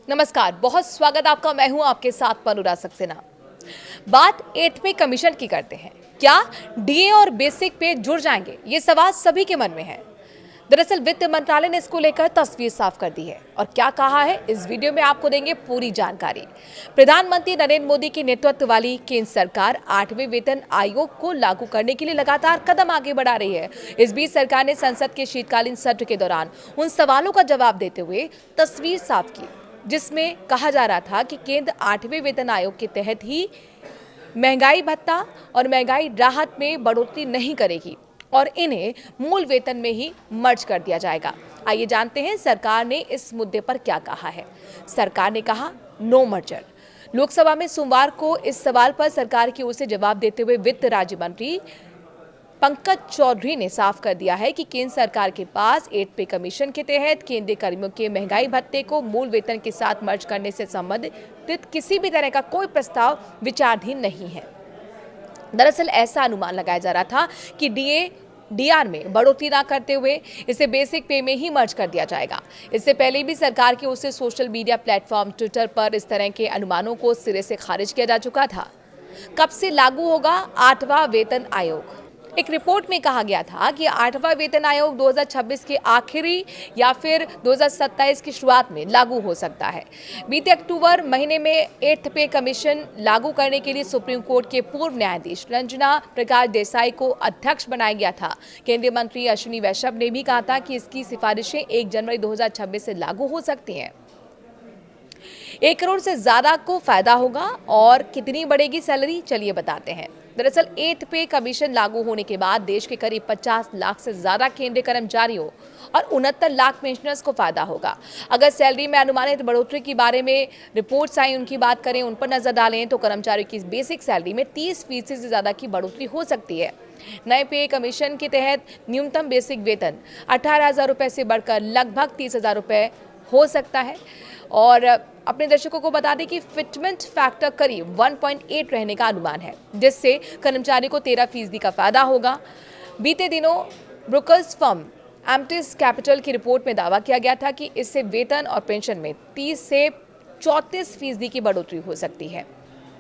नमस्कार, बहुत स्वागत आपका। मैं हूं आपके साथ पनुरा सक्सेना। बात 8वें कमीशन की करते हैं। क्या डीए और बेसिक पे जुड़ जाएंगे? ये सवाल सभी के मन में है। दरअसल वित्त मंत्रालय ने इसको लेकर तस्वीर साफ कर दी है और क्या कहा है, इस वीडियो में आपको देंगे पूरी जानकारी। प्रधानमंत्री नरेंद्र मोदी के नेतृत्व वाली केंद्र सरकार 8वें वेतन आयोग को लागू करने के लिए लगातार कदम आगे बढ़ा रही है। इस बीच सरकार ने संसद के शीतकालीन सत्र के दौरान उन सवालों का जवाब देते हुए तस्वीर साफ की, जिसमें कहा जा रहा था कि केंद्र 8वें वेतन आयोग के तहत ही महंगाई भत्ता और महंगाई राहत में बढ़ोतरी नहीं करेगी और इन्हें मूल वेतन में ही मर्ज कर दिया जाएगा। आइए जानते हैं सरकार ने इस मुद्दे पर क्या कहा है। सरकार ने कहा नो मर्जर। लोकसभा में सोमवार को इस सवाल पर सरकार की ओर से जवाब देते हुए वित्त राज्य मंत्री पंकज चौधरी ने साफ कर दिया है कि केंद्र सरकार के पास 8 पे कमीशन के तहत केंद्रीय कर्मियों के महंगाई भत्ते को मूल वेतन के साथ मर्ज करने से संबंधित किसी भी तरह का कोई प्रस्ताव विचाराधीन नहीं है। दरअसल ऐसा अनुमान लगाया जा रहा था कि डीआर में बढ़ोतरी ना करते हुए इसे बेसिक पे में ही मर्ज कर दिया जाएगा। इससे पहले भी सरकार की ओर से सोशल मीडिया प्लेटफॉर्म ट्विटर पर इस तरह के अनुमानों को सिरे से खारिज किया जा चुका था। कब से लागू होगा 8वां वेतन आयोग? एक रिपोर्ट में कहा गया था कि 8वां वेतन आयोग 2026 के आखिरी या फिर 2027 की शुरुआत में लागू हो सकता है। बीते अक्टूबर महीने में 8th पे कमीशन लागू करने के लिए सुप्रीम कोर्ट के पूर्व न्यायाधीश रंजना प्रकाश देसाई को अध्यक्ष बनाया गया था। केंद्रीय मंत्री अश्विनी वैष्णव ने भी कहा था कि इसकी सिफारिशें 1 जनवरी 2026 से लागू हो सकती हैं। 1 करोड़ से ज्यादा को फायदा होगा और कितनी बढ़ेगी सैलरी, चलिए बताते हैं। दरअसल 8 पे कमीशन लागू होने के बाद देश के करीब 50 लाख से ज्यादा केंद्रीय कर्मचारियों और 69 लाख पेंशनर्स को फायदा होगा। अगर सैलरी में अनुमानित बढ़ोतरी के बारे में रिपोर्ट्स आई, उनकी बात करें, उन पर नजर डालें तो कर्मचारियों की बेसिक सैलरी में 30% से ज्यादा की बढ़ोतरी हो सकती है। नए पे कमीशन के तहत न्यूनतम बेसिक वेतन 18,000 रुपए से बढ़कर लगभग 30,000 रुपए हो सकता है। और अपने दर्शकों को बता दें कि फिटमेंट फैक्टर करीब 1.8 रहने का अनुमान है, जिससे कर्मचारी को 13% का फायदा होगा। बीते दिनों ब्रोकर्स फर्म एम्प्टिस कैपिटल की रिपोर्ट में दावा किया गया था कि इससे वेतन और पेंशन में 30 से 34% की बढ़ोतरी हो सकती है।